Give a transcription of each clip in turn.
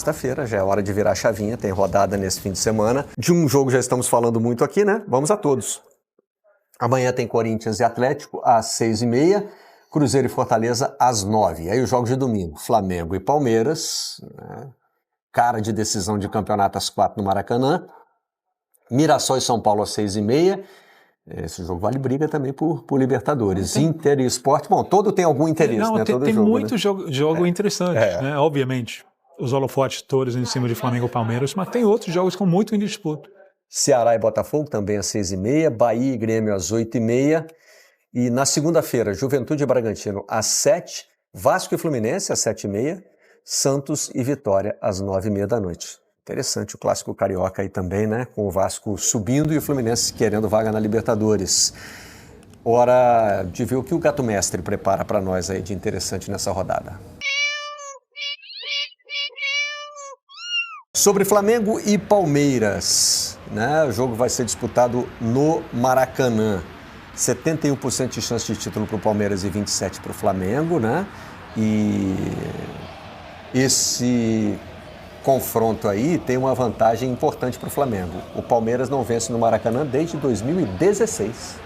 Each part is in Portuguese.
sexta-feira, já é hora de virar a chavinha, tem rodada nesse fim de semana. De um jogo já estamos falando muito aqui, né? Vamos a todos. Amanhã tem Corinthians e Atlético às 6h30, Cruzeiro e Fortaleza às 9h. Aí os jogos de domingo, Flamengo e Palmeiras, né? Cara de decisão de campeonato às 4 no Maracanã, Mirassol e São Paulo às 6h30. Esse jogo vale briga também por Libertadores. Inter e Sport, bom, todo tem algum interesse, não, né? Tem jogo, muito né? jogo interessante, né? Obviamente, os holofotes todos em cima de Flamengo e Palmeiras, mas tem outros jogos com muito em disputa. Ceará e Botafogo também às 6h30, Bahia e Grêmio às 8h30. E na segunda-feira, Juventude e Bragantino às 7h, Vasco e Fluminense às 7h30, Santos e Vitória às 9h30 da noite. Interessante o clássico carioca aí também, né? Com o Vasco subindo e o Fluminense querendo vaga na Libertadores. Hora de ver o que o Gato Mestre prepara para nós aí de interessante nessa rodada. Sobre Flamengo e Palmeiras, né? O jogo vai ser disputado no Maracanã. 71% de chance de título para o Palmeiras e 27% para o Flamengo, né? E esse confronto aí tem uma vantagem importante para o Flamengo. O Palmeiras não vence no Maracanã desde 2016.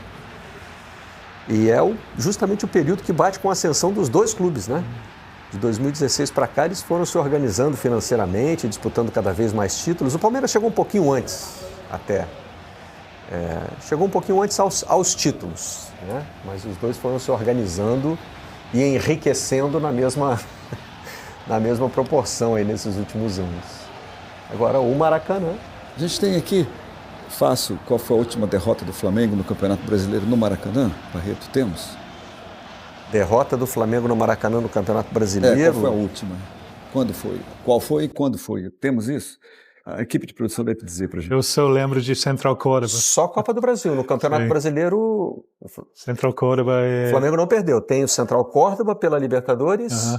E é justamente o período que bate com a ascensão dos dois clubes, né? De 2016 para cá, eles foram se organizando financeiramente, disputando cada vez mais títulos. O Palmeiras chegou um pouquinho antes, até. Chegou um pouquinho antes aos títulos, né? Mas os dois foram se organizando e enriquecendo na mesma proporção aí nesses últimos anos. Agora, o Maracanã. A gente tem aqui, fácil, qual foi a última derrota do Flamengo no Campeonato Brasileiro no Maracanã? Barreto, temos? Derrota do Flamengo no Maracanã no Campeonato Brasileiro. Qual foi a última? Quando foi? Qual foi e quando foi? Temos isso? A equipe de produção deve dizer pra gente. Eu só lembro de Central Córdoba. Só Copa do Brasil. No Campeonato Brasileiro, Central Córdoba o Flamengo não perdeu. Tem o Central Córdoba pela Libertadores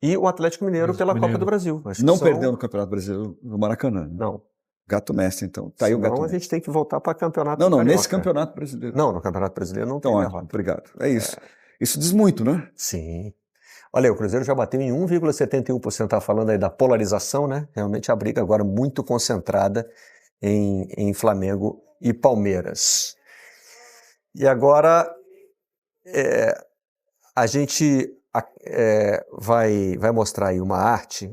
e o Atlético Mineiro pela Copa do Brasil. Não perdeu no Campeonato Brasileiro no Maracanã. Né? Não. Gato Mestre, então. Tá aí o Gato Mestre. Então a gente tem que voltar para campeonato Não, carioca. Nesse Campeonato Brasileiro. Não, no Campeonato Brasileiro não tem derrota. Obrigado. É isso. Isso diz muito, né? Sim. Olha, o Cruzeiro já bateu em 1,71%, estava falando aí da polarização, né? Realmente a briga agora muito concentrada em Flamengo e Palmeiras. E agora a gente vai mostrar aí uma arte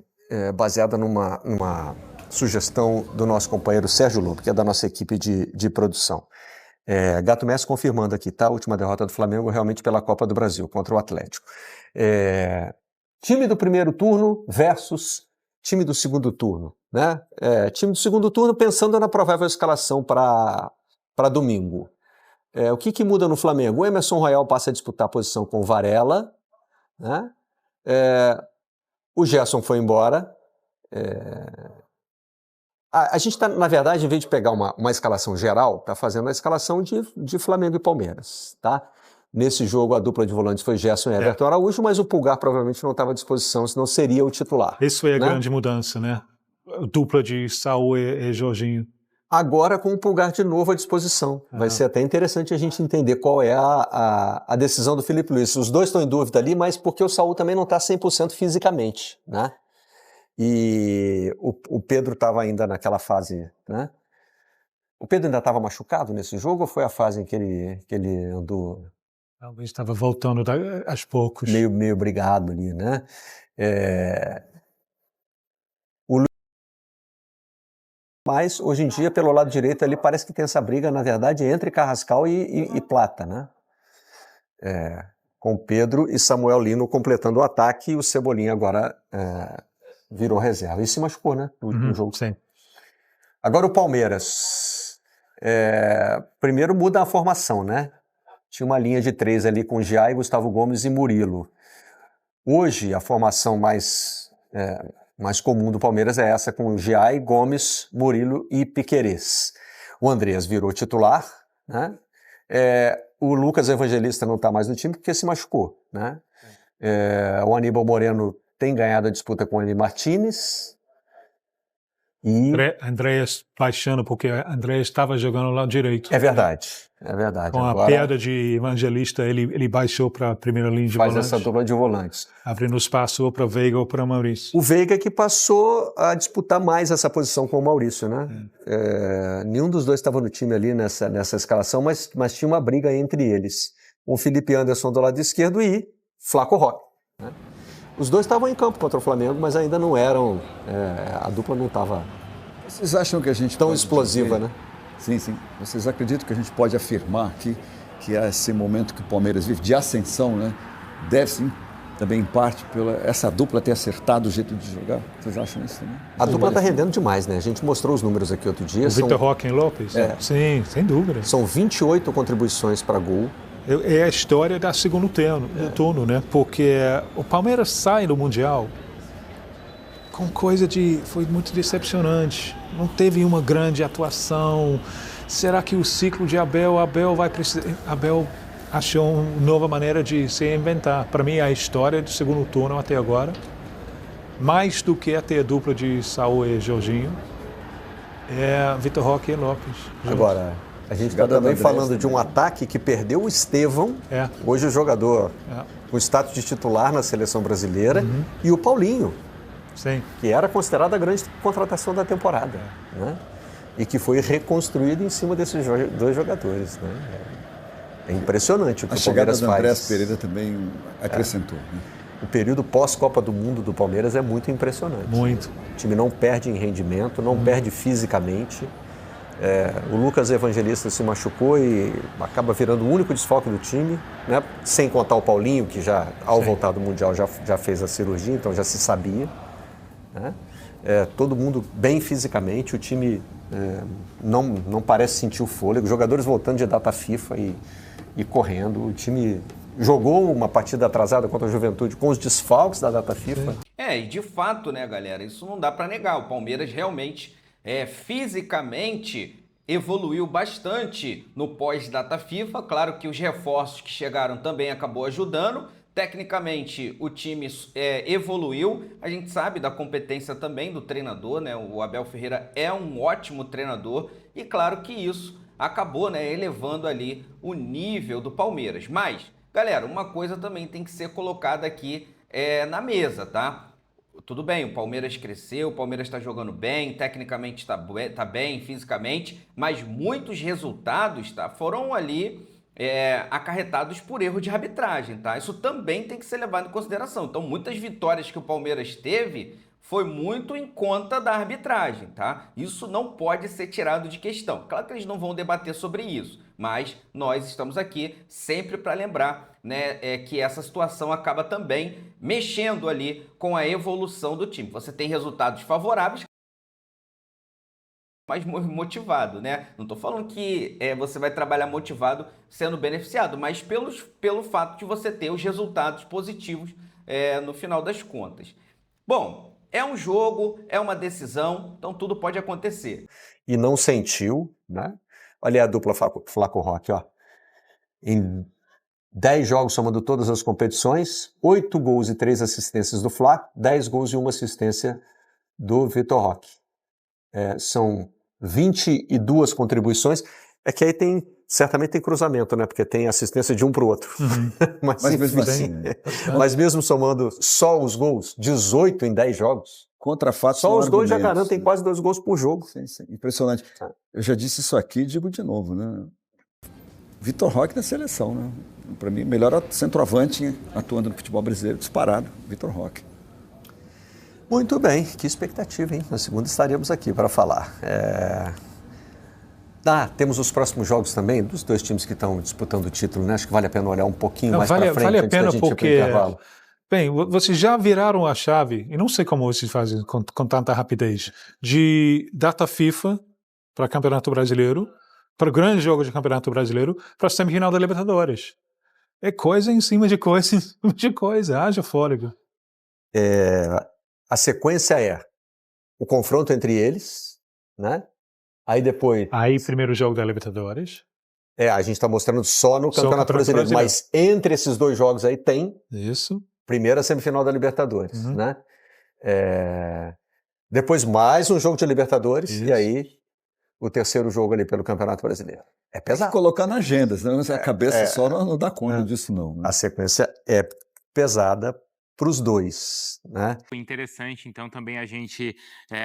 baseada numa sugestão do nosso companheiro Sérgio Lobo, que é da nossa equipe de produção. Gato Mestre confirmando aqui, tá? A última derrota do Flamengo realmente pela Copa do Brasil, contra o Atlético. Time do primeiro turno versus time do segundo turno, né? Time do segundo turno pensando na provável escalação para domingo. O que muda no Flamengo? O Emerson Royal passa a disputar a posição com o Varela, né? O Gerson foi embora. A gente está, na verdade, em vez de pegar uma escalação geral, está fazendo a escalação de Flamengo e Palmeiras, tá? Nesse jogo, a dupla de volantes foi Gerson e Everton Araújo, mas o Pulgar provavelmente não estava à disposição, senão seria o titular. Isso foi a grande mudança, né? A dupla de Saul e Jorginho. Agora com o Pulgar de novo à disposição. Vai ser até interessante a gente entender qual é a decisão do Felipe Luiz. Os dois estão em dúvida ali, mas porque o Saul também não está 100% fisicamente, né? E o Pedro estava ainda naquela fase, né? O Pedro ainda estava machucado nesse jogo ou foi a fase em que ele andou... Talvez estava voltando aos poucos. Meio brigado ali, né? Mas, hoje em dia, pelo lado direito ali, parece que tem essa briga, na verdade, entre Carrascal e Plata, né? Com Pedro e Samuel Lino completando o ataque, e o Cebolinha agora virou reserva. E se machucou, né? No último jogo. Sim. Agora o Palmeiras. Primeiro muda a formação, né? Tinha uma linha de 3 ali com Giai, Gustavo Gomes e Murilo. Hoje, a formação mais comum do Palmeiras é essa, com Giai, Gomes, Murilo e Piquerez. O Andreas virou titular, né? O Lucas Evangelista não está mais no time porque se machucou, né? O Aníbal Moreno tem ganhado a disputa com o Eli Martínez. E Andreas baixando, porque Andreas estava jogando lá direito. é verdade. Com a perda de Evangelista, ele baixou para a primeira linha de volantes. Faz essa dupla de volantes. Abrindo espaço ou para Veiga ou para Maurício. O Veiga que passou a disputar mais essa posição com o Maurício, né? Nenhum dos dois estava no time ali nessa escalação, mas tinha uma briga entre eles. O Felipe Anderson do lado esquerdo e Flaco Roque, né? Os dois estavam em campo contra o Flamengo, mas ainda não eram... a dupla não estava... Vocês acham que a gente tão explosiva, né? Sim. Vocês acreditam que a gente pode afirmar que esse momento que o Palmeiras vive de ascensão, né? Deve sim, também em parte, pela essa dupla ter acertado o jeito de jogar? Vocês acham isso também? A dupla está rendendo demais, né? A gente mostrou os números aqui outro dia. O Vitor Roque e Lopes? Sim, sem dúvida. São 28 contribuições para gol. É a história da segundo turno, né? Porque o Palmeiras sai do Mundial com coisa foi muito decepcionante. Não teve uma grande atuação. Será que o ciclo de Abel vai precisar... Abel achou uma nova maneira de se inventar. Para mim, a história do segundo turno até agora, mais do que até a dupla de Saúl e Jorginho, é Vitor Roque e Lopes. Agora... A gente está também falando de um ataque que perdeu o Estevão, hoje o jogador com status de titular na seleção brasileira, e o Paulinho, que era considerada a grande contratação da temporada, né? E que foi reconstruído em cima desses dois jogadores, né? É impressionante o que o Palmeiras faz. A chegada do Andrés Pereira também acrescentou, né? O período pós-Copa do Mundo do Palmeiras é muito impressionante. Muito. O time não perde em rendimento, não perde fisicamente. O Lucas Evangelista se machucou e acaba virando o único desfalque do time, né? Sem contar o Paulinho, que já, ao voltar do Mundial, já fez a cirurgia, então já se sabia, né? Todo mundo bem fisicamente, o time não parece sentir o fôlego, jogadores voltando de data FIFA e correndo, o time jogou uma partida atrasada contra a Juventude com os desfalques da data FIFA. E de fato, né, galera, isso não dá para negar, o Palmeiras realmente... fisicamente evoluiu bastante no pós-data FIFA. Claro que os reforços que chegaram também acabou ajudando. Tecnicamente, o time evoluiu. A gente sabe da competência também do treinador, né? O Abel Ferreira é um ótimo treinador e claro que isso acabou, né, elevando ali o nível do Palmeiras. Mas, galera, uma coisa também tem que ser colocada aqui na mesa, tá? Tudo bem, o Palmeiras cresceu, o Palmeiras está jogando bem, tecnicamente está bem, fisicamente, mas muitos resultados, tá, foram ali acarretados por erro de arbitragem, tá? Isso também tem que ser levado em consideração. Então, muitas vitórias que o Palmeiras teve foi muito em conta da arbitragem, tá? Isso não pode ser tirado de questão. Claro que eles não vão debater sobre isso, mas nós estamos aqui sempre para lembrar, né, que essa situação acaba também mexendo ali com a evolução do time. Você tem resultados favoráveis, mais motivado, né? Não estou falando que você vai trabalhar motivado sendo beneficiado, mas pelo fato de você ter os resultados positivos no final das contas. Bom, é um jogo, é uma decisão, então tudo pode acontecer. E não sentiu, né? Olha a dupla Flaco Roque, ó. Em 10 jogos, somando todas as competições, 8 gols e 3 assistências do Flaco, 10 gols e 1 assistência do Vitor Roque. São 22 contribuições. É que aí certamente tem cruzamento, né? Porque tem assistência de um para o outro. Mas mesmo assim, mas mesmo somando só os gols, 18 em 10 jogos. Contra fatos, só os dois já garantem quase 2 gols por jogo. Sim. Impressionante. Eu já disse isso aqui e digo de novo, né? Vitor Roque na seleção, né? Para mim, melhor centroavante atuando no futebol brasileiro, disparado, Vitor Roque. Muito bem, que expectativa, hein? Na segunda estaremos aqui para falar. Temos os próximos jogos também, dos dois times que estão disputando o título, né? Acho que vale a pena olhar um pouquinho mais para frente. Vale a pena porque, bem, vocês já viraram a chave, e não sei como vocês fazem com tanta rapidez, de data FIFA para Campeonato Brasileiro, para o grande jogo de Campeonato Brasileiro, para a semifinal da Libertadores. É coisa em cima de coisa, haja fôlego. A sequência é o confronto entre eles, né? Aí depois... primeiro jogo da Libertadores. A gente está mostrando só no Campeonato Brasileiro, mas entre esses dois jogos aí tem... Isso. Primeira semifinal da Libertadores, né? Depois mais um jogo de Libertadores Isso. e aí o terceiro jogo ali pelo Campeonato Brasileiro. É Tem que pesado. colocar na agenda, senão a cabeça só não dá conta disso não. Né? A sequência é pesada para os dois, né? Foi interessante, então, também a gente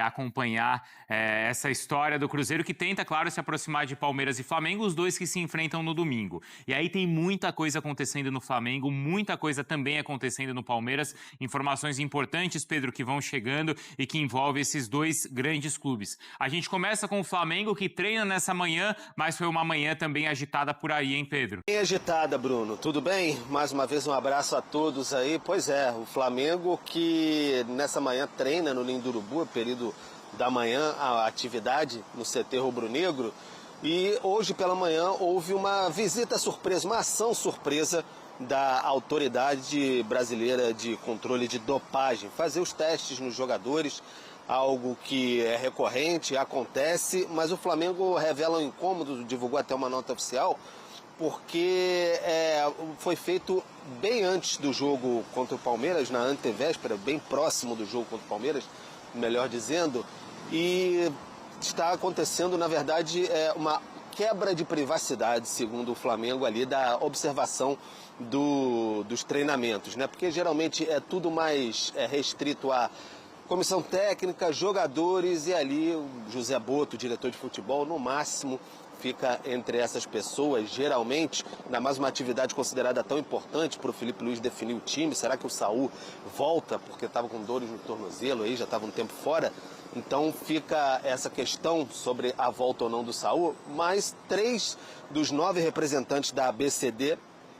acompanhar essa história do Cruzeiro, que tenta, claro, se aproximar de Palmeiras e Flamengo, os dois que se enfrentam no domingo. E aí tem muita coisa acontecendo no Flamengo, muita coisa também acontecendo no Palmeiras, informações importantes, Pedro, que vão chegando e que envolvem esses dois grandes clubes. A gente começa com o Flamengo, que treina nessa manhã, mas foi uma manhã também agitada por aí, hein, Pedro? Bem agitada, Bruno. Tudo bem? Mais uma vez um abraço a todos aí. Pois é, o Flamengo que nessa manhã treina no Ninho do Urubu, período da manhã, a atividade no CT rubro-negro. E hoje pela manhã houve uma visita surpresa, uma ação surpresa da Autoridade Brasileira de Controle de Dopagem. Fazer os testes nos jogadores, algo que é recorrente, acontece, mas o Flamengo revela um incômodo, divulgou até uma nota oficial, porque foi feito bem antes do jogo contra o Palmeiras, na antevéspera, bem próximo do jogo contra o Palmeiras, melhor dizendo, e está acontecendo, na verdade, uma quebra de privacidade, segundo o Flamengo, ali, da observação dos treinamentos, né? Porque geralmente é tudo mais restrito a comissão técnica, jogadores e ali o José Boto, diretor de futebol, no máximo fica entre essas pessoas, geralmente, ainda mais uma atividade considerada tão importante para o Felipe Luiz definir o time. Será que o Saúl volta porque estava com dores no tornozelo aí, já estava um tempo fora? Então fica essa questão sobre a volta ou não do Saúl, mas 3 dos 9 representantes da ABCD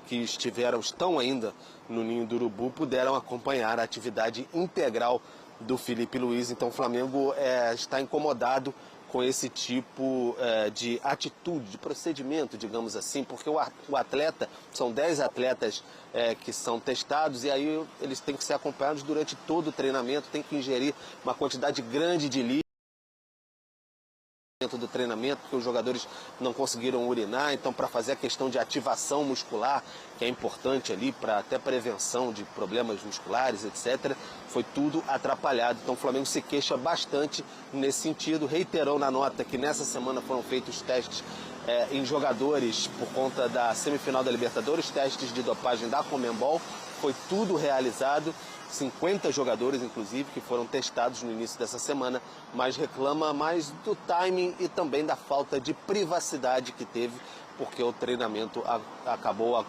que estão ainda no Ninho do Urubu puderam acompanhar a atividade integral do Felipe Luiz. Então o Flamengo está incomodado com esse tipo de atitude, de procedimento, digamos assim, porque o atleta, são 10 atletas que são testados e aí eles têm que ser acompanhados durante todo o treinamento, tem que ingerir uma quantidade grande de líquido do treinamento, porque os jogadores não conseguiram urinar, então para fazer a questão de ativação muscular, que é importante ali para até prevenção de problemas musculares, etc., foi tudo atrapalhado. Então o Flamengo se queixa bastante nesse sentido, reiterou na nota que nessa semana foram feitos testes em jogadores por conta da semifinal da Libertadores, testes de dopagem da Conmebol, foi tudo realizado. 50 jogadores, inclusive, que foram testados no início dessa semana, mas reclama mais do timing e também da falta de privacidade que teve, porque o treinamento acabou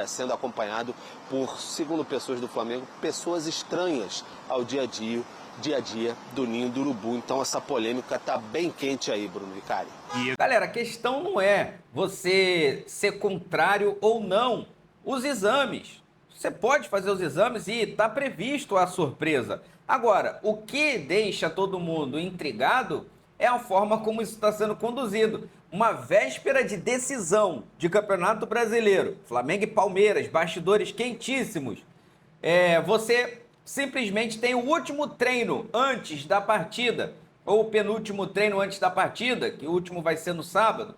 sendo acompanhado por, segundo pessoas do Flamengo, pessoas estranhas ao dia a dia do Ninho do Urubu. Então essa polêmica está bem quente aí, Bruno Vicari. Galera, a questão não é você ser contrário ou não os exames. Você pode fazer os exames e está previsto a surpresa. Agora, o que deixa todo mundo intrigado é a forma como isso está sendo conduzido. Uma véspera de decisão de Campeonato Brasileiro, Flamengo e Palmeiras, bastidores quentíssimos. Você simplesmente tem o último treino antes da partida, ou o penúltimo treino antes da partida, que o último vai ser no sábado.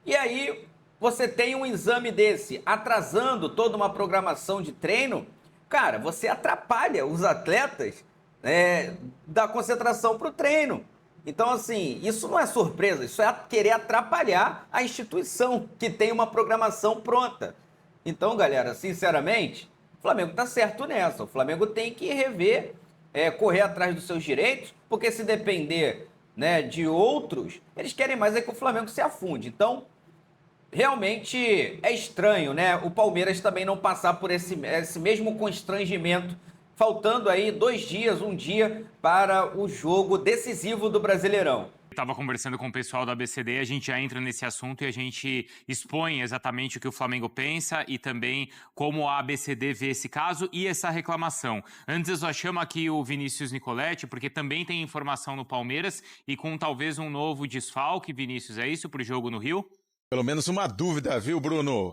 E aí você tem um exame desse atrasando toda uma programação de treino, cara, você atrapalha os atletas da concentração para o treino. Então, assim, isso não é surpresa, isso é querer atrapalhar a instituição que tem uma programação pronta. Então, galera, sinceramente, o Flamengo está certo nessa. O Flamengo tem que rever, correr atrás dos seus direitos, porque se depender, né, de outros, eles querem mais que o Flamengo se afunde. Então, realmente é estranho, né? O Palmeiras também não passar por esse mesmo constrangimento, faltando aí 2 dias, 1 dia para o jogo decisivo do Brasileirão. Estava conversando com o pessoal da ABCD, a gente já entra nesse assunto e a gente expõe exatamente o que o Flamengo pensa e também como a ABCD vê esse caso e essa reclamação. Antes eu só chamo aqui o Vinícius Nicoletti, porque também tem informação no Palmeiras e com talvez um novo desfalque, Vinícius, é isso, para o jogo no Rio? Pelo menos uma dúvida, viu, Bruno?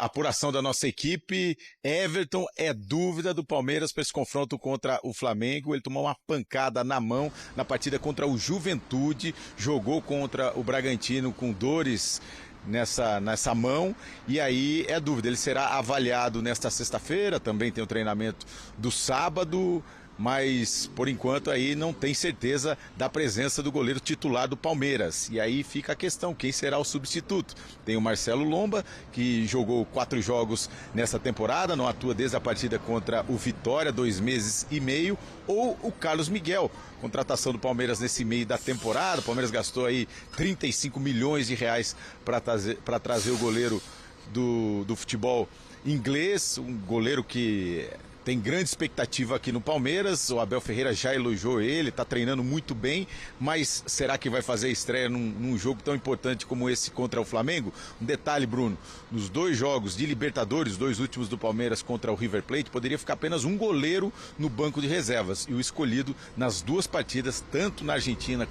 Apuração da nossa equipe. Everton é dúvida do Palmeiras para esse confronto contra o Flamengo. Ele tomou uma pancada na mão na partida contra o Juventude. Jogou contra o Bragantino com dores nessa mão. E aí é dúvida. Ele será avaliado nesta sexta-feira. Também tem o treinamento do sábado. mas por enquanto aí não tem certeza da presença do goleiro titular do Palmeiras. E aí fica a questão, quem será o substituto? Tem o Marcelo Lomba, que jogou 4 jogos nessa temporada, não atua desde a partida contra o Vitória, 2 meses e meio, ou o Carlos Miguel, contratação do Palmeiras nesse meio da temporada. O Palmeiras gastou aí 35 milhões de reais para trazer o goleiro do futebol inglês, um goleiro que tem grande expectativa aqui no Palmeiras. O Abel Ferreira já elogiou ele, está treinando muito bem, mas será que vai fazer estreia num jogo tão importante como esse contra o Flamengo? Um detalhe, Bruno, nos 2 jogos de Libertadores, 2 últimos do Palmeiras contra o River Plate, poderia ficar apenas um goleiro no banco de reservas, e o escolhido nas 2 partidas, tanto na Argentina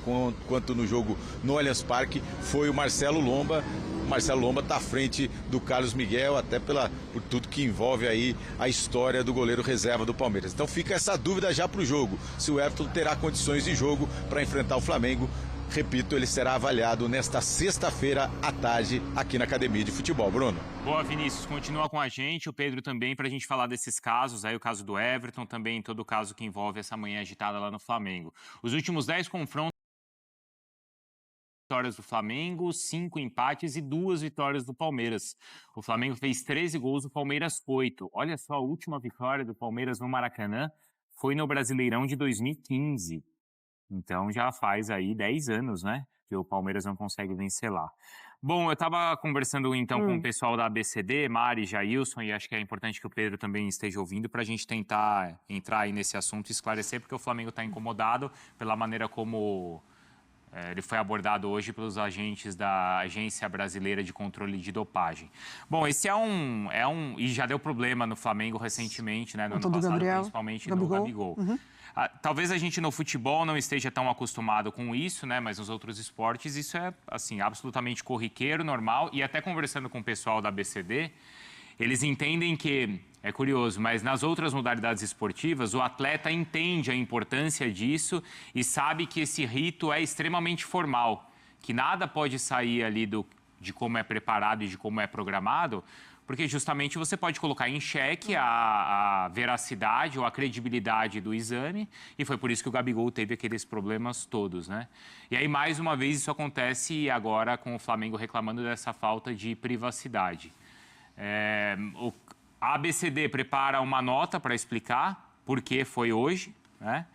quanto no jogo no Allianz Parque, foi o Marcelo Lomba. O Marcelo Lomba está à frente do Carlos Miguel, até por tudo que envolve aí a história do goleiro reserva do Palmeiras. Então fica essa dúvida já para o jogo, se o Everton terá condições de jogo para enfrentar o Flamengo. Repito, ele será avaliado nesta sexta-feira à tarde aqui na Academia de Futebol. Bruno. Boa, Vinícius. Continua com a gente, o Pedro também, para a gente falar desses casos, aí o caso do Everton, também todo o caso que envolve essa manhã agitada lá no Flamengo. Os últimos 10 confrontos, vitórias do Flamengo, 5 empates e 2 vitórias do Palmeiras. O Flamengo fez 13 gols, o Palmeiras 8. Olha só, a última vitória do Palmeiras no Maracanã foi no Brasileirão de 2015. Então já faz aí 10 anos, né, que o Palmeiras não consegue vencer lá. Bom, eu estava conversando então com o pessoal da ABCD, Mari, Jailson, e acho que é importante que o Pedro também esteja ouvindo para a gente tentar entrar aí nesse assunto e esclarecer, porque o Flamengo está incomodado pela maneira como ele foi abordado hoje pelos agentes da Agência Brasileira de Controle de Dopagem. Bom, esse e já deu problema no Flamengo recentemente, né, no ano passado, principalmente no Gabigol. Talvez a gente no futebol não esteja tão acostumado com isso, né, mas nos outros esportes isso é, assim, absolutamente corriqueiro, normal, e até conversando com o pessoal da ABCD, eles entendem que, é curioso, mas nas outras modalidades esportivas, o atleta entende a importância disso e sabe que esse rito é extremamente formal, que nada pode sair ali de como é preparado e de como é programado, porque justamente você pode colocar em xeque a veracidade ou a credibilidade do exame, e foi por isso que o Gabigol teve aqueles problemas todos, né? E aí, mais uma vez, isso acontece agora com o Flamengo reclamando dessa falta de privacidade. A ABCD prepara uma nota para explicar por que foi hoje, né?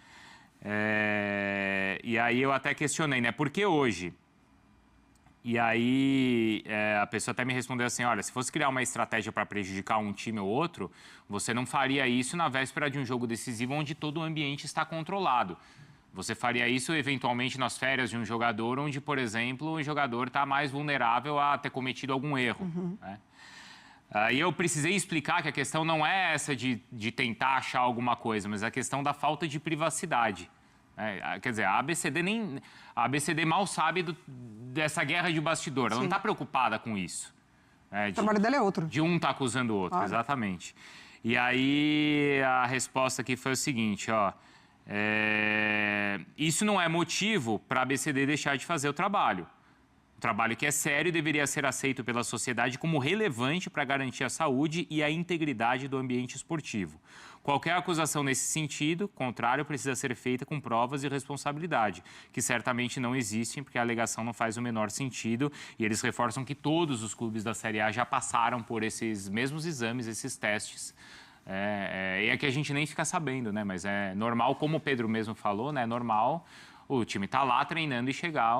E aí eu até questionei, né? Por que hoje? E aí a pessoa até me respondeu assim, olha, se fosse criar uma estratégia para prejudicar um time ou outro, você não faria isso na véspera de um jogo decisivo onde todo o ambiente está controlado. Você faria isso, eventualmente, nas férias de um jogador, onde, por exemplo, o jogador está mais vulnerável a ter cometido algum erro, né? E eu precisei explicar que a questão não é essa de tentar achar alguma coisa, mas a questão da falta de privacidade. Quer dizer, a ABCD mal sabe dessa guerra de bastidor, ela não está preocupada com isso. O trabalho dela é outro. De um tá acusando o outro, exatamente. E aí a resposta aqui foi o seguinte, ó, isso não é motivo para a ABCD deixar de fazer o trabalho. O trabalho que é sério deveria ser aceito pela sociedade como relevante para garantir a saúde e a integridade do ambiente esportivo. Qualquer acusação nesse sentido, contrário, precisa ser feita com provas e responsabilidade, que certamente não existem, porque a alegação não faz o menor sentido, e eles reforçam que todos os clubes da Série A já passaram por esses mesmos exames, esses testes. E é que a gente nem fica sabendo, né? Mas é normal, como o Pedro mesmo falou, né? É normal o time tá lá treinando e chegar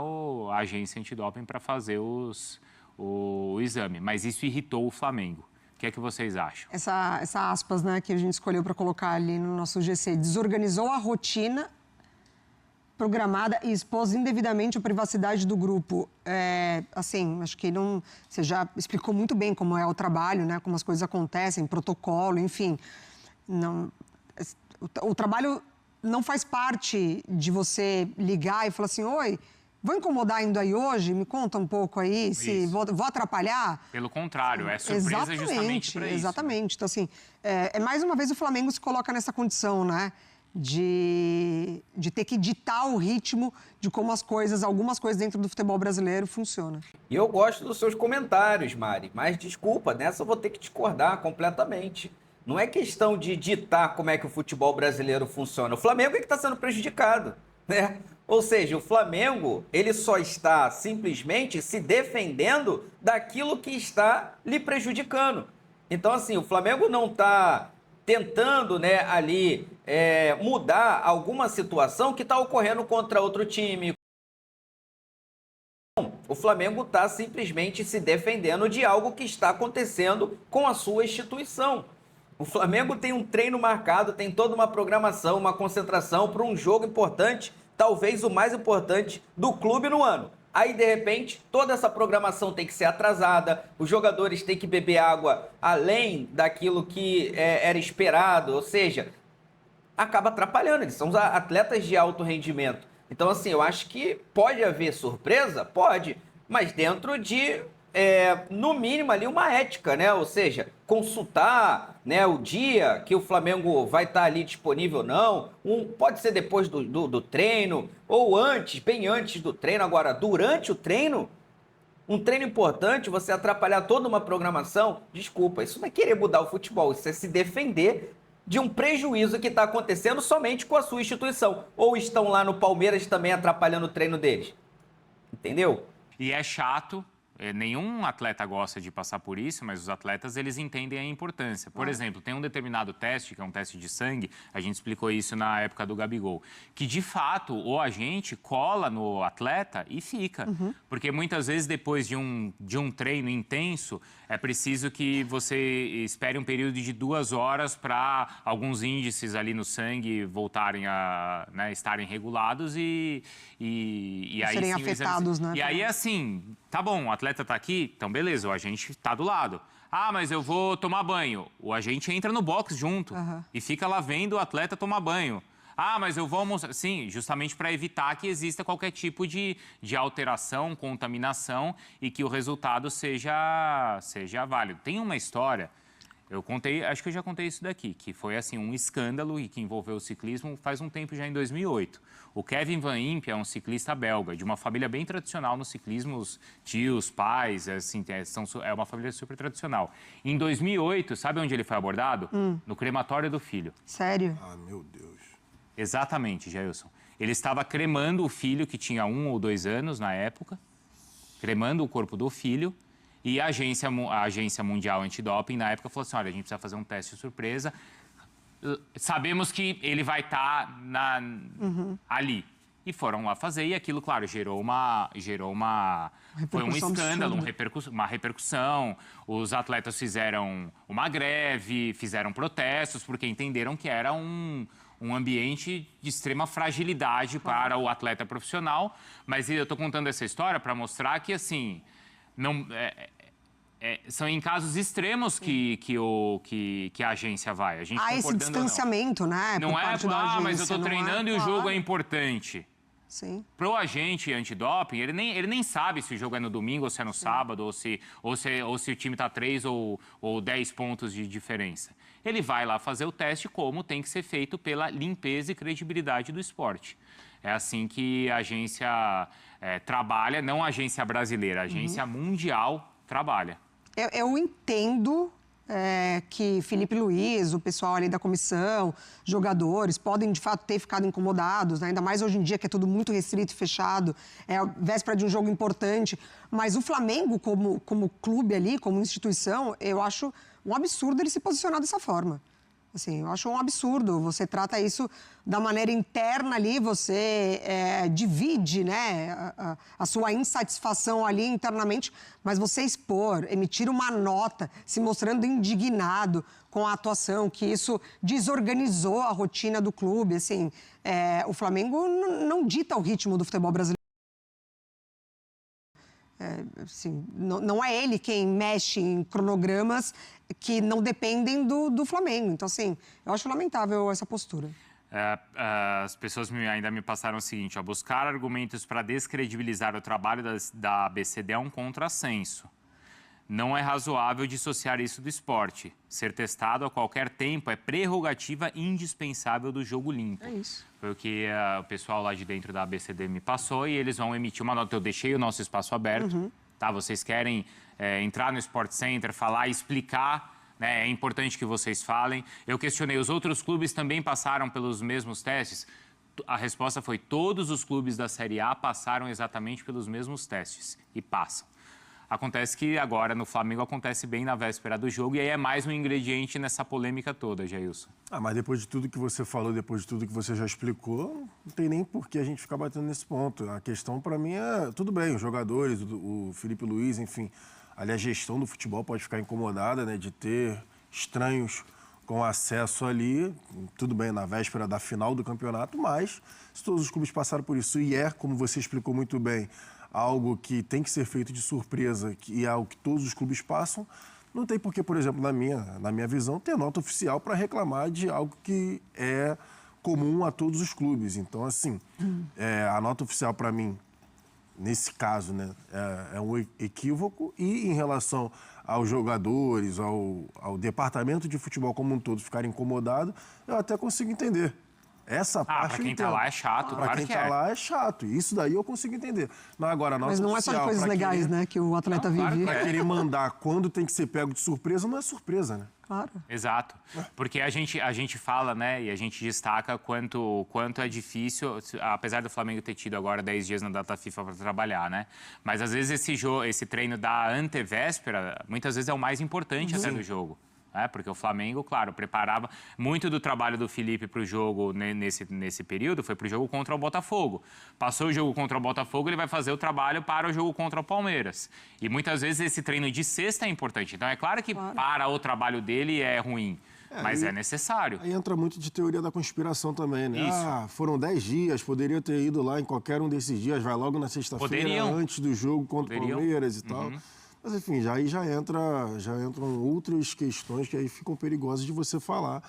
a agência antidoping para fazer o exame. Mas isso irritou o Flamengo. O que é que vocês acham? Essa aspas, né, que a gente escolheu para colocar ali no nosso GC, desorganizou a rotina programada e expôs indevidamente a privacidade do grupo. Assim, acho que não... Você já explicou muito bem como é o trabalho, né, como as coisas acontecem, protocolo, enfim. Não, o trabalho não faz parte de você ligar e falar assim, oi, vou incomodar indo aí hoje? Me conta um pouco aí, se vou atrapalhar? Pelo contrário, é surpresa justamente para isso. Exatamente. Então, assim, mais uma vez o Flamengo se coloca nessa condição, né? De ter que ditar o ritmo de como algumas coisas dentro do futebol brasileiro funcionam. E eu gosto dos seus comentários, Mari, mas desculpa, nessa eu vou ter que discordar completamente. Não é questão de ditar como é que o futebol brasileiro funciona. O Flamengo é que está sendo prejudicado, né? Ou seja, o Flamengo, ele só está simplesmente se defendendo daquilo que está lhe prejudicando. Então, assim, o Flamengo não está tentando, né, ali mudar alguma situação que está ocorrendo contra outro time. O Flamengo está simplesmente se defendendo de algo que está acontecendo com a sua instituição. O Flamengo tem um treino marcado, tem toda uma programação, uma concentração para um jogo importante, talvez o mais importante do clube no ano. Aí, de repente, toda essa programação tem que ser atrasada, os jogadores têm que beber água além daquilo que era esperado, ou seja, acaba atrapalhando, eles são atletas de alto rendimento. Então, assim, eu acho que pode haver surpresa? Pode, mas dentro de, no mínimo, ali uma ética, né? Ou seja, consultar, né, o dia que o Flamengo vai estar ali disponível ou não. Pode ser depois do treino, ou antes, bem antes do treino. Agora, durante o treino, um treino importante, você atrapalhar toda uma programação, desculpa, isso não é querer mudar o futebol, isso é se defender de um prejuízo que está acontecendo somente com a sua instituição. Ou estão lá no Palmeiras também atrapalhando o treino deles. Entendeu? E é chato, nenhum atleta gosta de passar por isso, mas os atletas, eles entendem a importância. Por exemplo, tem um determinado teste, que é um teste de sangue, a gente explicou isso na época do Gabigol, que de fato o agente cola no atleta e fica. Porque muitas vezes depois de um treino intenso, é preciso que você espere um período de 2 horas para alguns índices ali no sangue voltarem a, né, estarem regulados e aí serem sim, afetados, né? E aí, assim, tá bom, o atleta tá aqui, então beleza, o agente tá do lado. Ah, mas eu vou tomar banho. O agente entra no box junto e fica lá vendo o atleta tomar banho. Ah, mas eu vou almoçar. Sim, justamente para evitar que exista qualquer tipo de alteração, contaminação e que o resultado seja válido. Tem uma história, eu contei, acho que eu já contei isso daqui, que foi assim um escândalo e que envolveu o ciclismo faz um tempo, já em 2008. O Kevin Van Impe é um ciclista belga, de uma família bem tradicional no ciclismo, os tios, pais, assim, é uma família super tradicional. Em 2008, sabe onde ele foi abordado? No crematório do filho. Sério? Ah, meu Deus. Exatamente, Jailson. Ele estava cremando o filho, que tinha 1 ou 2 anos na época, cremando o corpo do filho, e a Agência Mundial Antidoping, na época, falou assim, olha, a gente precisa fazer um teste surpresa, sabemos que ele vai estar ali. E foram lá fazer, e aquilo, claro, gerou uma foi um escândalo, uma repercussão. Os atletas fizeram uma greve, fizeram protestos, porque entenderam que era um ambiente de extrema fragilidade para o atleta profissional. Mas eu estou contando essa história para mostrar que, assim, não, são em casos extremos que a agência vai. A gente há esse distanciamento, né? Não é, mas eu estou treinando e o jogo é importante. Sim. Pro agente antidoping, ele nem sabe se o jogo é no domingo ou se é no sábado, ou se o time está 3 ou 10 pontos de diferença. Ele vai lá fazer o teste como tem que ser feito pela limpeza e credibilidade do esporte. É assim que a agência trabalha, não a agência brasileira, a agência mundial trabalha. Eu entendo que Felipe Luiz, o pessoal ali da comissão, jogadores, podem de fato ter ficado incomodados, né? Ainda mais hoje em dia que é tudo muito restrito e fechado, é a véspera de um jogo importante. Mas o Flamengo, como clube ali, como instituição, eu acho um absurdo ele se posicionar dessa forma. Assim, eu acho um absurdo. Você trata isso da maneira interna ali, você divide, né, a sua insatisfação ali internamente, mas você expor, emitir uma nota, se mostrando indignado com a atuação, que isso desorganizou a rotina do clube. Assim, o Flamengo não dita o ritmo do futebol brasileiro. Assim, não é ele quem mexe em cronogramas que não dependem do Flamengo. Então, assim, eu acho lamentável essa postura. As pessoas ainda me passaram o seguinte, buscar argumentos para descredibilizar o trabalho da ABCD é um contrassenso. Não é razoável dissociar isso do esporte. Ser testado a qualquer tempo é prerrogativa indispensável do jogo limpo. É isso. Foi o que o pessoal lá de dentro da ABCD me passou e eles vão emitir uma nota. Eu deixei o nosso espaço aberto. Tá? Vocês querem entrar no Sport Center, falar e explicar né? É importante que vocês falem. Eu questionei, os outros clubes também passaram pelos mesmos testes? A resposta foi, todos os clubes da Série A passaram exatamente pelos mesmos testes e passam. Acontece que agora no Flamengo acontece bem na véspera do jogo e aí é mais um ingrediente nessa polêmica toda, Jailson. Mas depois de tudo que você falou, depois de tudo que você já explicou, não tem nem por que a gente ficar batendo nesse ponto. A questão para mim é, tudo bem, os jogadores, o Felipe Luiz, enfim, ali a gestão do futebol pode ficar incomodada, né, de ter estranhos com acesso ali, tudo bem, na véspera da final do campeonato, mas se todos os clubes passaram por isso e como você explicou muito bem, algo que tem que ser feito de surpresa e é algo que todos os clubes passam, não tem por que, por exemplo, na minha visão, ter nota oficial para reclamar de algo que é comum a todos os clubes. Então, assim, a nota oficial para mim, nesse caso, né, é um equívoco e em relação aos jogadores, ao departamento de futebol como um todo ficarem incomodados, eu até consigo entender. Essa parte pra quem tá lá é chato, Pra quem tá lá é chato. Isso daí eu consigo entender. Não, agora, mas não é só de coisas legais, né, que o atleta vive. Pra querer mandar quando tem que ser pego de surpresa, não é surpresa, né? Claro. Exato. Porque a gente fala, né, e a gente destaca quanto é difícil, apesar do Flamengo ter tido agora 10 dias na data FIFA para trabalhar, né? Mas às vezes esse treino da antevéspera, muitas vezes é o mais importante até do jogo. Porque o Flamengo, claro, preparava muito do trabalho do Felipe para o jogo nesse período, foi para o jogo contra o Botafogo. Passou o jogo contra o Botafogo, ele vai fazer o trabalho para o jogo contra o Palmeiras. E muitas vezes esse treino de sexta é importante. Então é claro que para o trabalho dele é ruim, mas é necessário. Aí entra muito de teoria da conspiração também, né? Isso. Foram 10 dias, poderia ter ido lá em qualquer um desses dias, vai logo na sexta-feira, antes do jogo contra o Palmeiras e tal. Mas, enfim, aí já entram outras questões que aí ficam perigosas de você falar,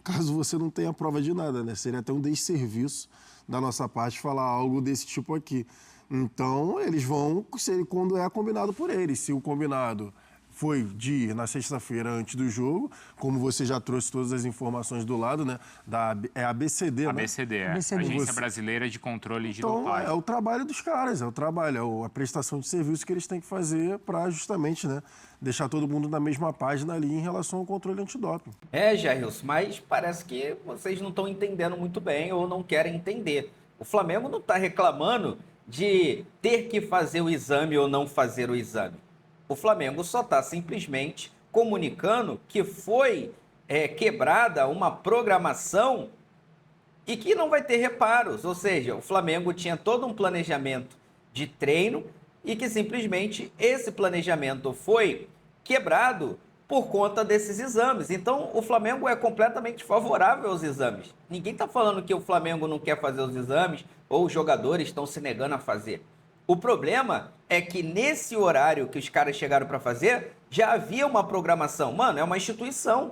caso você não tenha prova de nada, né? Seria até um desserviço da nossa parte falar algo desse tipo aqui. Então, eles vão, quando é combinado por eles. Se o combinado foi de ir na sexta-feira antes do jogo, como você já trouxe todas as informações do lado, né? É a ABCD, né? ABCD, Agência Brasileira de Controle de Dopagem. É o trabalho dos caras, a prestação de serviço que eles têm que fazer para justamente, né, deixar todo mundo na mesma página ali em relação ao controle antidoping. Jailson, mas parece que vocês não estão entendendo muito bem ou não querem entender. O Flamengo não está reclamando de ter que fazer o exame ou não fazer o exame. O Flamengo só está simplesmente comunicando que foi quebrada uma programação e que não vai ter reparos. Ou seja, o Flamengo tinha todo um planejamento de treino e que simplesmente esse planejamento foi quebrado por conta desses exames. Então, o Flamengo é completamente favorável aos exames. Ninguém está falando que o Flamengo não quer fazer os exames ou os jogadores estão se negando a fazer. O problema é que nesse horário que os caras chegaram para fazer, já havia uma programação. Mano, é uma instituição.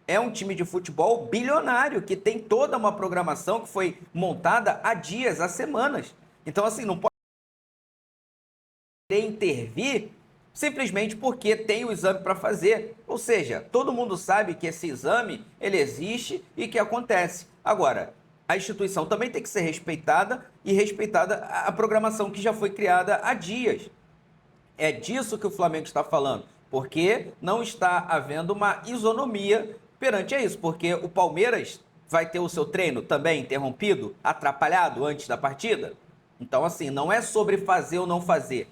É um time de futebol bilionário que tem toda uma programação que foi montada há dias, há semanas. Então, assim, não pode intervir simplesmente porque tem o exame para fazer. Ou seja, todo mundo sabe que esse exame, ele existe e que acontece. Agora, a instituição também tem que ser respeitada e respeitada a programação que já foi criada há dias. É disso que o Flamengo está falando, porque não está havendo uma isonomia perante isso, porque o Palmeiras vai ter o seu treino também interrompido, atrapalhado antes da partida. Então, assim, não é sobre fazer ou não fazer,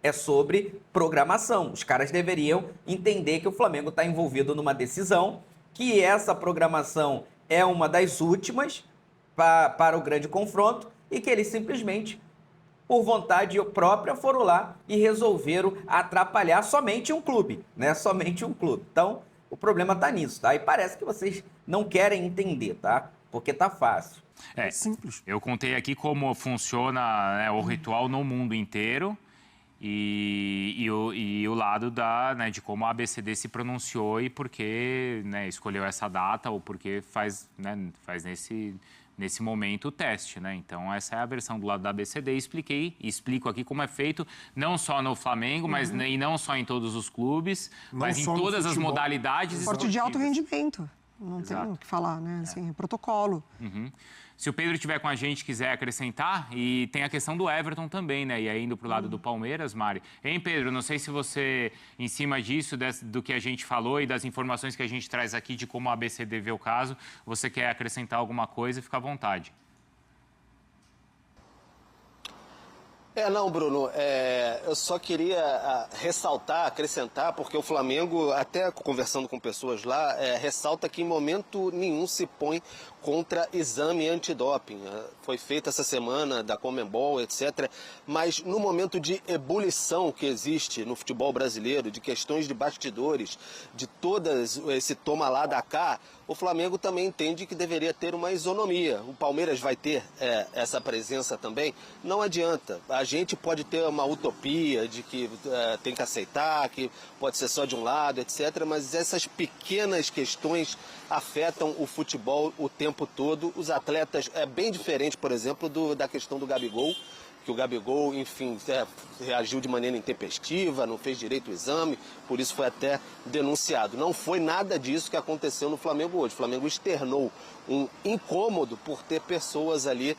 é sobre programação. Os caras deveriam entender que o Flamengo está envolvido numa decisão, que essa programação é uma das últimas para o grande confronto e que eles simplesmente, por vontade própria, foram lá e resolveram atrapalhar somente um clube, né? Somente um clube. Então, o problema tá nisso, tá? E parece que vocês não querem entender, tá? Porque tá fácil. É simples. Eu contei aqui como funciona, né, o ritual no mundo inteiro e o lado de como a ABCD se pronunciou e por que, né, escolheu essa data ou por que faz nesse momento o teste, né? Então, essa é a versão do lado da ABCD. Explico aqui como é feito, não só no Flamengo, mas e não só em todos os clubes, mas em todas as modalidades. Esporte de alto rendimento. Não tem o que falar, né? Assim, é protocolo. Se o Pedro estiver com a gente, quiser acrescentar, e tem a questão do Everton também, né? E aí indo para o lado do Palmeiras, Mari. Hein, Pedro? Não sei se você, em cima disso, do que a gente falou e das informações que a gente traz aqui de como a ABCD vê o caso, você quer acrescentar alguma coisa, fica à vontade. Não, Bruno, eu só queria ressaltar, acrescentar, porque o Flamengo, até conversando com pessoas lá, ressalta que em momento nenhum se põe contra exame antidoping. Foi feita essa semana da Conmebol, etc. Mas no momento de ebulição que existe no futebol brasileiro, de questões de bastidores, de todas esse toma lá da cá, o Flamengo também entende que deveria ter uma isonomia. O Palmeiras vai ter essa presença também? Não adianta. A gente pode ter uma utopia de que tem que aceitar, que pode ser só de um lado, etc. Mas essas pequenas questões afetam o futebol o tempo todo. Os atletas, é bem diferente, por exemplo, da questão do Gabigol, que o Gabigol, enfim, reagiu de maneira intempestiva, não fez direito o exame, por isso foi até denunciado. Não foi nada disso que aconteceu no Flamengo hoje. O Flamengo externou um incômodo por ter pessoas ali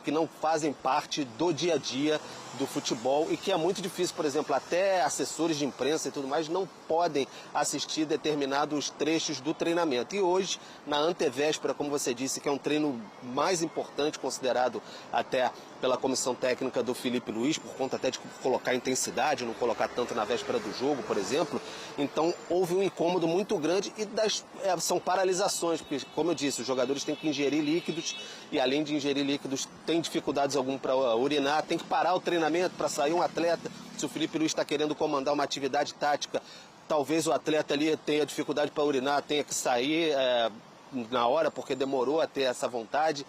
que não fazem parte do dia a dia do futebol e que é muito difícil, por exemplo, até assessores de imprensa e tudo mais não podem assistir determinados trechos do treinamento. E hoje, na antevéspera, como você disse, que é um treino mais importante, considerado até pela comissão técnica do Felipe Luiz, por conta até de colocar intensidade, não colocar tanto na véspera do jogo, por exemplo. Então, houve um incômodo muito grande e são paralisações, porque, como eu disse, os jogadores têm que ingerir líquidos e, além de ingerir líquidos, têm dificuldades algumas para urinar, tem que parar o treinamento para sair um atleta. Se o Felipe Luiz está querendo comandar uma atividade tática, talvez o atleta ali tenha dificuldade para urinar, tenha que sair na hora, porque demorou a ter essa vontade.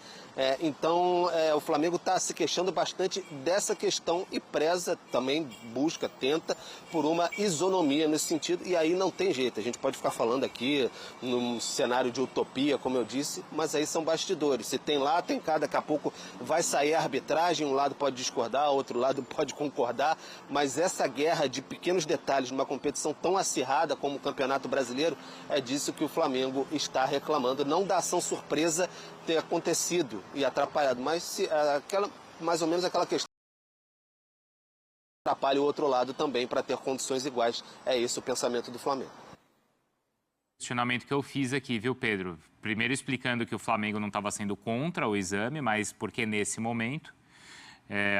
Então, o Flamengo está se queixando bastante dessa questão e preza também, tenta por uma isonomia nesse sentido. E aí não tem jeito, a gente pode ficar falando aqui num cenário de utopia, como eu disse, mas aí são bastidores. Se tem lá, tem cá, daqui a pouco vai sair a arbitragem, um lado pode discordar, outro lado pode concordar, mas essa guerra de pequenos detalhes numa competição tão acirrada como o Campeonato Brasileiro, é disso que o Flamengo está reclamando. Não da ação surpresa ter acontecido e atrapalhado, mas mais ou menos aquela questão atrapalha o outro lado também para ter condições iguais. É esse o pensamento do Flamengo. Questionamento que eu fiz aqui, viu, Pedro? Primeiro explicando que o Flamengo não estava sendo contra o exame, mas porque nesse momento.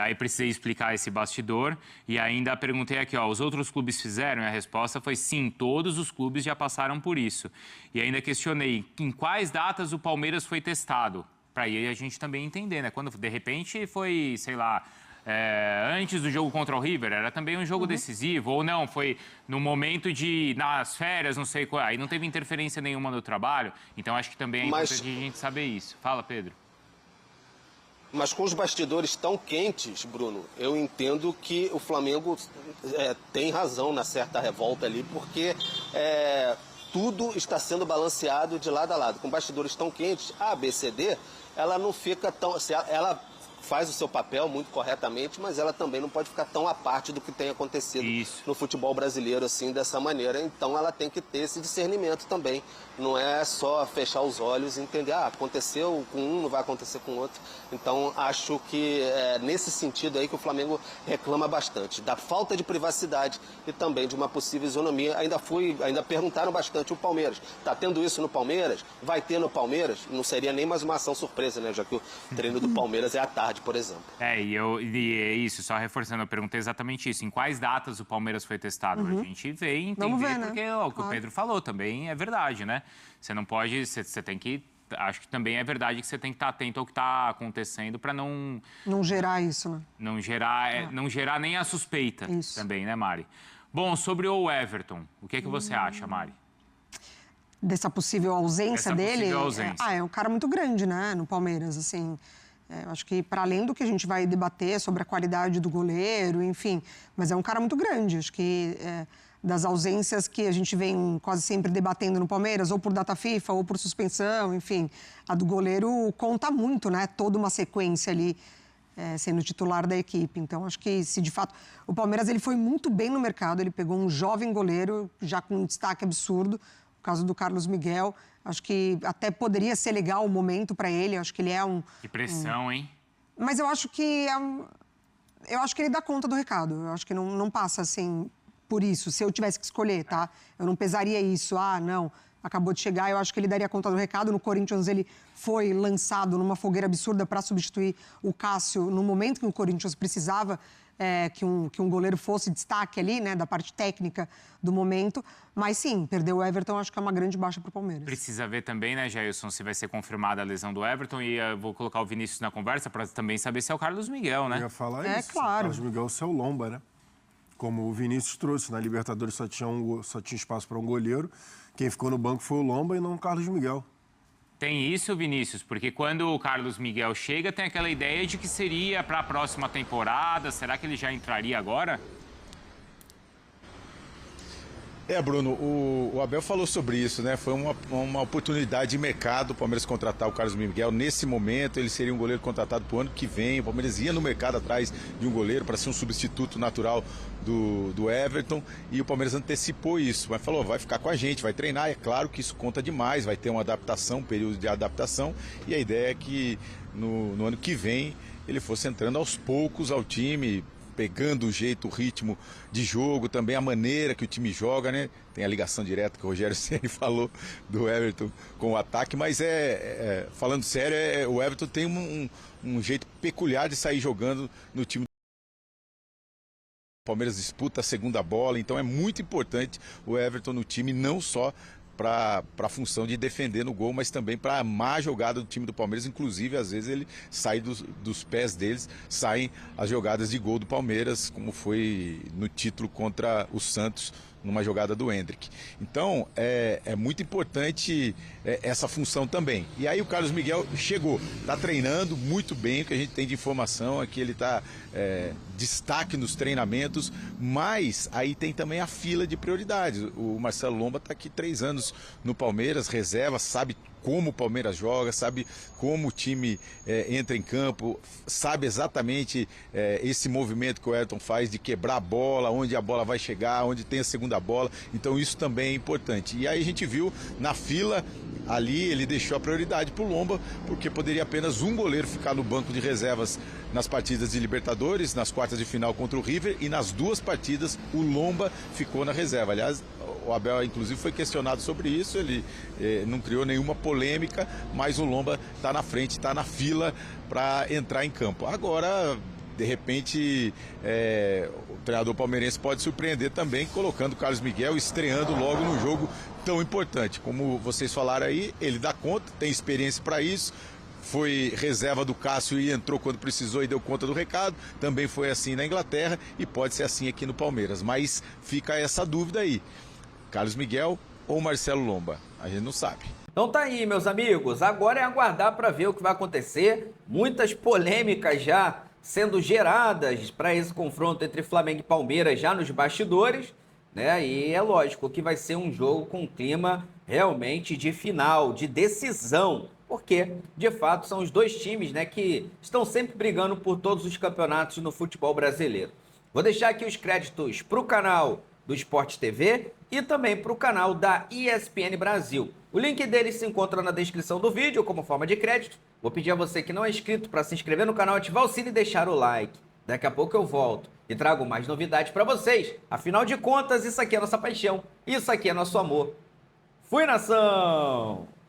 Aí precisei explicar esse bastidor e ainda perguntei aqui, os outros clubes fizeram? E a resposta foi sim, todos os clubes já passaram por isso. E ainda questionei em quais datas o Palmeiras foi testado, para aí a gente também entender, né? Quando de repente foi, sei lá, antes do jogo contra o River, era também um jogo decisivo, ou não, foi no momento nas férias, não sei qual, aí não teve interferência nenhuma no trabalho, então acho que também é importante a gente saber isso. Fala, Pedro. Mas com os bastidores tão quentes, Bruno, eu entendo que o Flamengo tem razão na certa revolta ali, porque tudo está sendo balanceado de lado a lado. Com bastidores tão quentes, a ABCD, ela não fica tão... Ela faz o seu papel muito corretamente, mas ela também não pode ficar tão à parte do que tem acontecido no futebol brasileiro assim, dessa maneira. Então ela tem que ter esse discernimento também. Não é só fechar os olhos e entender, aconteceu com um, não vai acontecer com o outro. Então acho que é nesse sentido aí que o Flamengo reclama bastante, da falta de privacidade e também de uma possível isonomia. Ainda perguntaram bastante o Palmeiras. Está tendo isso no Palmeiras? Vai ter no Palmeiras? Não seria nem mais uma ação surpresa, né? Já que o treino do Palmeiras é à tarde, por exemplo. Isso, só reforçando, eu perguntei exatamente isso. Em quais datas o Palmeiras foi testado? A gente veio e entender, porque o que o Pedro falou também é verdade, né? Você não pode, você tem que... Acho que também é verdade que você tem que estar atento ao que está acontecendo para não... Não gerar isso, né? Não gerar nem a suspeita também, né, Mari? Bom, sobre o Everton, o que você acha, Mari? Dessa possível ausência dele? Possível ausência. É um cara muito grande, né, no Palmeiras, assim... eu acho que, para além do que a gente vai debater sobre a qualidade do goleiro, enfim, mas é um cara muito grande. Acho que das ausências que a gente vem quase sempre debatendo no Palmeiras, ou por data FIFA, ou por suspensão, enfim, a do goleiro conta muito, né? Toda uma sequência ali sendo titular da equipe. Então, acho que, se de fato... O Palmeiras ele foi muito bem no mercado, ele pegou um jovem goleiro, já com um destaque absurdo, um caso do Carlos Miguel, acho que até poderia ser legal o momento para ele. Acho que ele é Que pressão, hein? Mas eu acho que eu acho que ele dá conta do recado. Eu acho que não passa assim por isso. Se eu tivesse que escolher, tá? Eu não pesaria isso. Não, acabou de chegar. Eu acho que ele daria conta do recado. No Corinthians ele foi lançado numa fogueira absurda para substituir o Cássio no momento que o Corinthians precisava que um goleiro fosse destaque ali, né, da parte técnica do momento. Mas sim, perder o Everton acho que é uma grande baixa para o Palmeiras. Precisa ver também, né, Jailson, se vai ser confirmada a lesão do Everton. E vou colocar o Vinícius na conversa para também saber se é o Carlos Miguel, né? Eu ia falar isso. Claro. Carlos Miguel, seu Lomba, né? Como o Vinícius trouxe, na Libertadores só tinha espaço para um goleiro. Quem ficou no banco foi o Lomba e não o Carlos Miguel. Tem isso, Vinícius, porque quando o Carlos Miguel chega, tem aquela ideia de que seria para a próxima temporada. Será que ele já entraria agora? Bruno, o Abel falou sobre isso, né? Foi uma oportunidade de mercado o Palmeiras contratar o Carlos Miguel. Nesse momento, ele seria um goleiro contratado para o ano que vem. O Palmeiras ia no mercado atrás de um goleiro para ser um substituto natural do Everton, e o Palmeiras antecipou isso, mas falou, vai ficar com a gente, vai treinar. É claro que isso conta demais, vai ter uma adaptação, um período de adaptação, e a ideia é que no ano que vem ele fosse entrando aos poucos ao time, pegando o jeito, o ritmo de jogo, também a maneira que o time joga, né? Tem a ligação direta que o Rogério Ceni falou do Everton com o ataque, mas falando sério, o Everton tem um jeito peculiar de sair jogando no time. O Palmeiras disputa a segunda bola, então é muito importante o Everton no time, não só para a função de defender no gol, mas também para a má jogada do time do Palmeiras. Inclusive, às vezes ele sai dos pés deles, saem as jogadas de gol do Palmeiras, como foi no título contra o Santos, numa jogada do Hendrick. Então, é muito importante essa função também. E aí o Carlos Miguel chegou, está treinando muito bem, o que a gente tem de informação é que ele está destaque nos treinamentos, mas aí tem também a fila de prioridades. O Marcelo Lomba está aqui 3 anos no Palmeiras, reserva, sabe como o Palmeiras joga, sabe como o time entra em campo, sabe exatamente esse movimento que o Everton faz de quebrar a bola, onde a bola vai chegar, onde tem a segunda bola. Então isso também é importante. E aí a gente viu na fila ali, ele deixou a prioridade para o Lomba, porque poderia apenas um goleiro ficar no banco de reservas nas partidas de Libertadores, nas quartas de final contra o River, e nas 2 partidas o Lomba ficou na reserva. Aliás, o Abel, inclusive, foi questionado sobre isso, ele não criou nenhuma polêmica, mas o Lomba está na frente, está na fila para entrar em campo. Agora, de repente, o treinador palmeirense pode surpreender também, colocando o Carlos Miguel, estreando logo num jogo tão importante. Como vocês falaram aí, ele dá conta, tem experiência para isso, foi reserva do Cássio e entrou quando precisou e deu conta do recado. Também foi assim na Inglaterra e pode ser assim aqui no Palmeiras. Mas fica essa dúvida aí. Carlos Miguel ou Marcelo Lomba? A gente não sabe. Então tá aí, meus amigos. Agora é aguardar para ver o que vai acontecer. Muitas polêmicas já sendo geradas para esse confronto entre Flamengo e Palmeiras já nos bastidores, né? E é lógico que vai ser um jogo com um clima realmente de final, de decisão, porque de fato são os 2 times, né, que estão sempre brigando por todos os campeonatos no futebol brasileiro. Vou deixar aqui os créditos para o canal do Sport TV e também para o canal da ESPN Brasil. O link deles se encontra na descrição do vídeo como forma de crédito. Vou pedir a você que não é inscrito para se inscrever no canal, ativar o sino e deixar o like. Daqui a pouco eu volto e trago mais novidades para vocês. Afinal de contas, isso aqui é nossa paixão, isso aqui é nosso amor. Fui, nação!